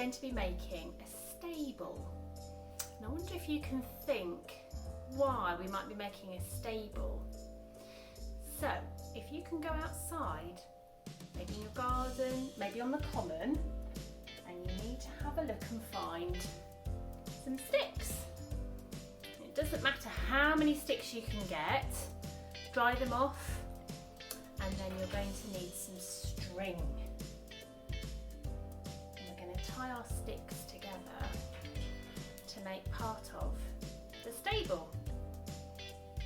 going to be making a stable. And I wonder if you can think why we might be making a stable. So if you can go outside, maybe in your garden, maybe on the common, and you need to have a look and find some sticks. It doesn't matter how many sticks you can get, dry them off, and then you're going to need some string. And we're going to tie our sticks together to make part of the stable.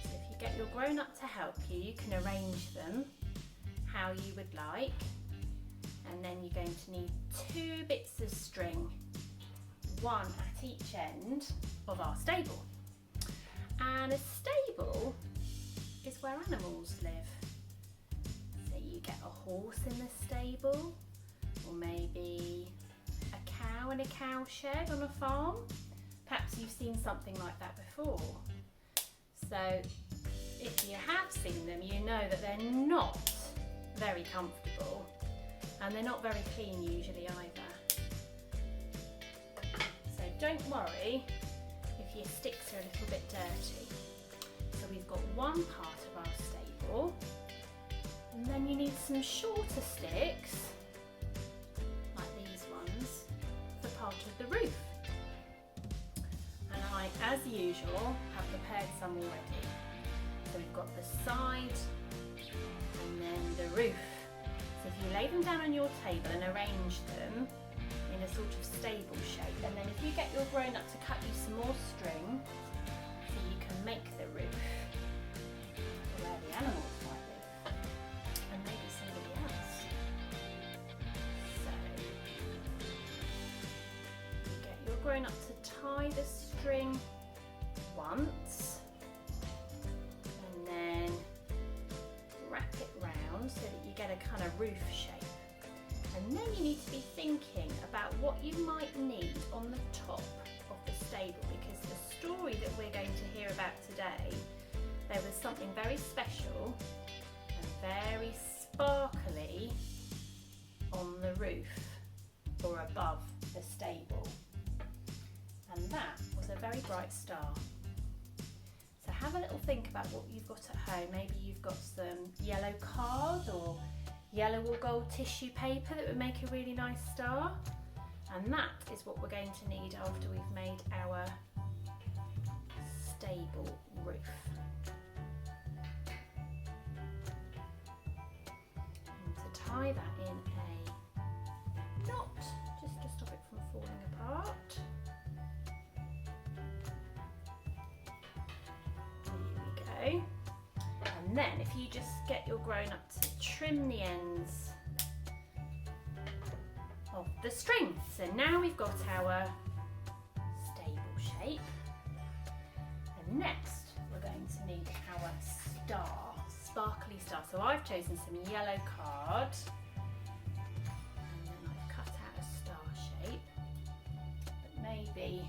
So if you get your grown-up to help you, you can arrange them how you would like, and then you're going to need 2 bits of string, one at each end of our stable. And a stable is where animals live. So you get a horse in the stable, or maybe a cow in a cow shed on a farm. Perhaps you've seen something like that before. So if you have seen them, you know that they're not very comfortable, and they're not very clean usually either. So don't worry if your sticks are a little bit dirty. So we've got one part of our stable, and then you need some shorter sticks, like these ones, for part of the roof. And I, as usual, have prepared some already. So we've got the side and then the roof. So if you lay them down on your table and arrange them in a sort of stable shape, and then if you get your grown-up to cut you some more string so you can make the roof for where the animals might live, and maybe somebody else. So you get your grown-up to tie the string once, and then wrap it round so that you get a kind of roof shape. And then you need to be thinking about what you might need on the top of the stable, because the story that we're going to hear about today, there was something very special and very sparkly on the roof or above the stable. And that was a very bright star. So have a little think about what you've got at home. Maybe you've got some yellow card or yellow or gold tissue paper that would make a really nice star. And that is what we're going to need after we've made our stable roof. And to tie that in a knot, just to stop it from falling apart. And then if you just get your grown-up to trim the ends of the string. So now we've got our stable shape. And next we're going to need our star, sparkly star. So I've chosen some yellow card, and then I've cut out a star shape. But maybe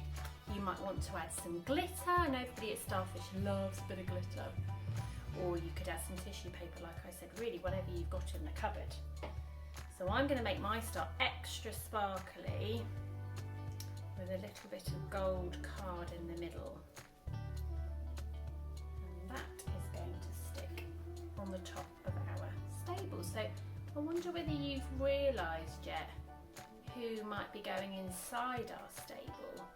you might want to add some glitter. I know everybody at Starfish loves a bit of glitter. Or you could add some tissue paper, like I said, really whatever you've got in the cupboard. So I'm going to make my star extra sparkly with a little bit of gold card in the middle. And that is going to stick on the top of our stable. So I wonder whether you've realised yet who might be going inside our stable.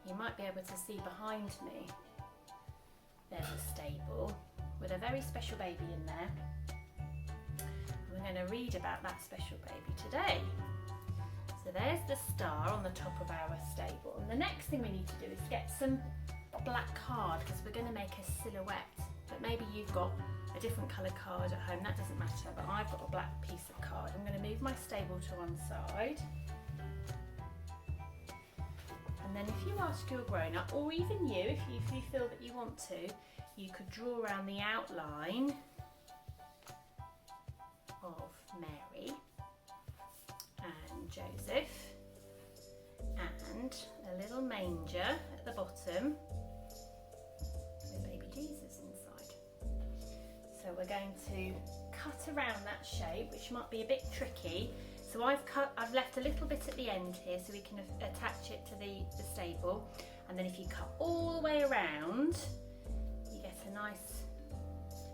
You might be able to see behind me. There's a stable with a very special baby in there. We're going to read about that special baby today. So there's the star on the top of our stable. And the next thing we need to do is get some black card, because we're going to make a silhouette. But maybe you've got a different colour card at home, that doesn't matter, but I've got a black piece of card. I'm going to move my stable to one side. And then if you ask your grown-up, or even you, if you feel that you want to, you could draw around the outline of Mary and Joseph and a little manger at the bottom with baby Jesus inside. So we're going to cut around that shape, which might be a bit tricky. So So I've left a little bit at the end here so we can attach it to the stable, and then if you cut all the way around, you get a nice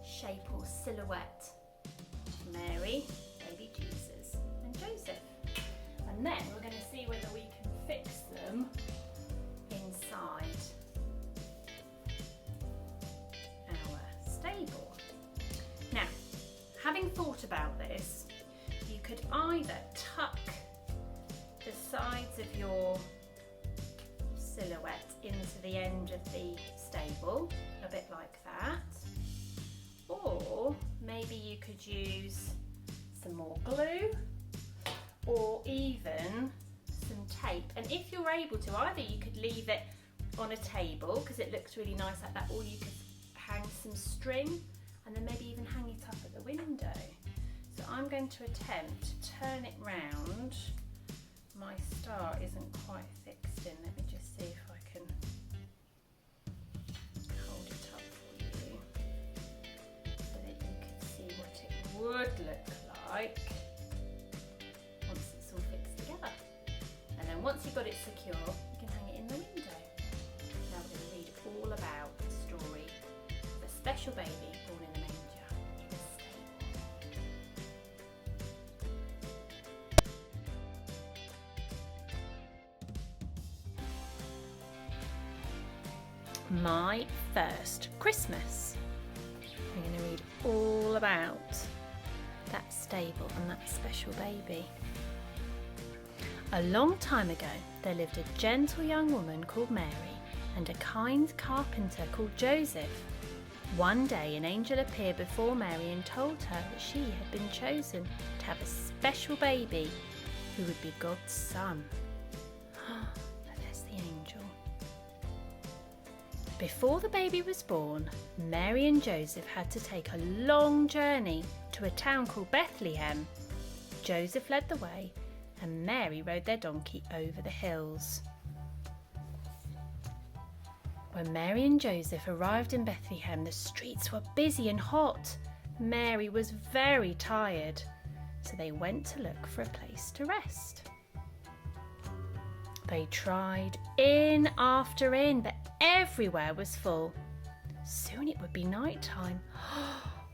shape or silhouette of Mary, baby Jesus and Joseph. And then we're going to see whether we can fix them inside our stable. Now, having thought about this, you could either tuck the sides of your silhouette into the end of the stable, a bit like that, or maybe you could use some more glue or even some tape. And if you're able to, either you could leave it on a table because it looks really nice like that, or you could hang some string and then maybe even hang it up at the window. So I'm going to attempt to turn it round. My star isn't quite fixed in. Let me just see if I can hold it up for you so that you can see what it would look like once it's all fixed together. And then once you've got it secure, you can hang it in the window. Now we're going to read all about the story of a special baby born in a manger in a stable. My First Christmas. We're going to read all about that stable and that special baby. A long time ago, there lived a gentle young woman called Mary and a kind carpenter called Joseph. One day, an angel appeared before Mary and told her that she had been chosen to have a special baby who would be God's son. There's the angel. Before the baby was born, Mary and Joseph had to take a long journey to a town called Bethlehem. Joseph led the way and Mary rode their donkey over the hills. When Mary and Joseph arrived in Bethlehem, the streets were busy and hot. Mary was very tired, so they went to look for a place to rest. They tried inn after inn, but everywhere was full. Soon it would be night time.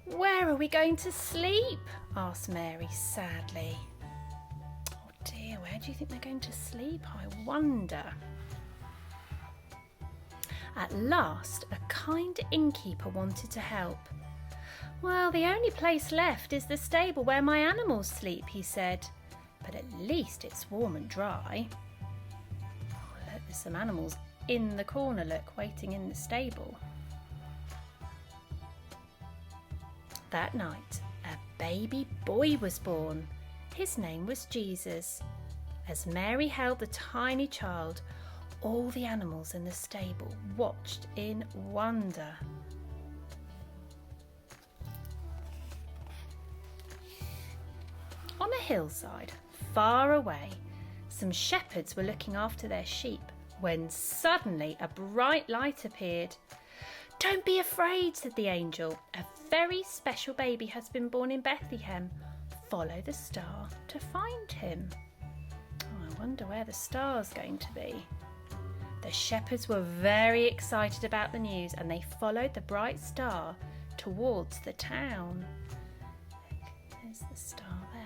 Where are we going to sleep? Asked Mary sadly. Oh dear, where do you think they're going to sleep? I wonder. At last, a kind innkeeper wanted to help. Well, the only place left is the stable where my animals sleep, he said. But at least it's warm and dry. Oh, look, there's some animals in the corner, look, waiting in the stable. That night, a baby boy was born. His name was Jesus. As Mary held the tiny child, all the animals in the stable watched in wonder. On a hillside, far away, some shepherds were looking after their sheep when suddenly a bright light appeared. "Don't be afraid," said the angel. "A very special baby has been born in Bethlehem. Follow the star to find him." Oh, I wonder where the star's going to be. The shepherds were very excited about the news and they followed the bright star towards the town. Look, there's the star there.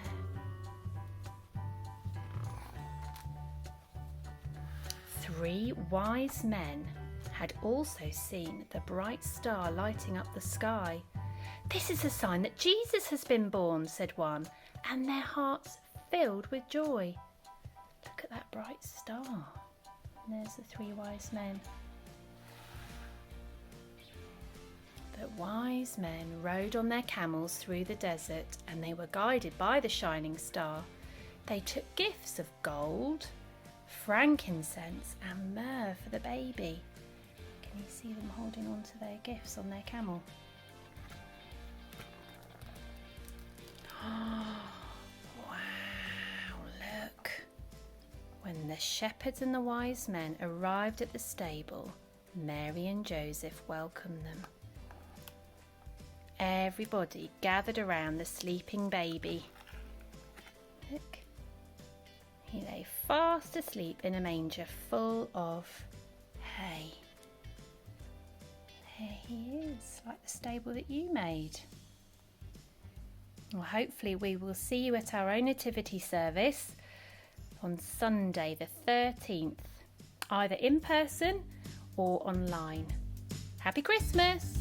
3 wise men had also seen the bright star lighting up the sky. "This is a sign that Jesus has been born," said one, and their hearts filled with joy. Look at that bright star. And there's the 3 wise men. The wise men rode on their camels through the desert and they were guided by the shining star. They took gifts of gold, frankincense and myrrh for the baby. Can you see them holding on to their gifts on their camel? Wow, look. When the shepherds and the wise men arrived at the stable, Mary and Joseph welcomed them. Everybody gathered around the sleeping baby. Look, He lay fast asleep in a manger full of hay. There he is, like the stable that you made. Well, hopefully we will see you at our own nativity service on Sunday the 13th, either in person or online. Happy Christmas!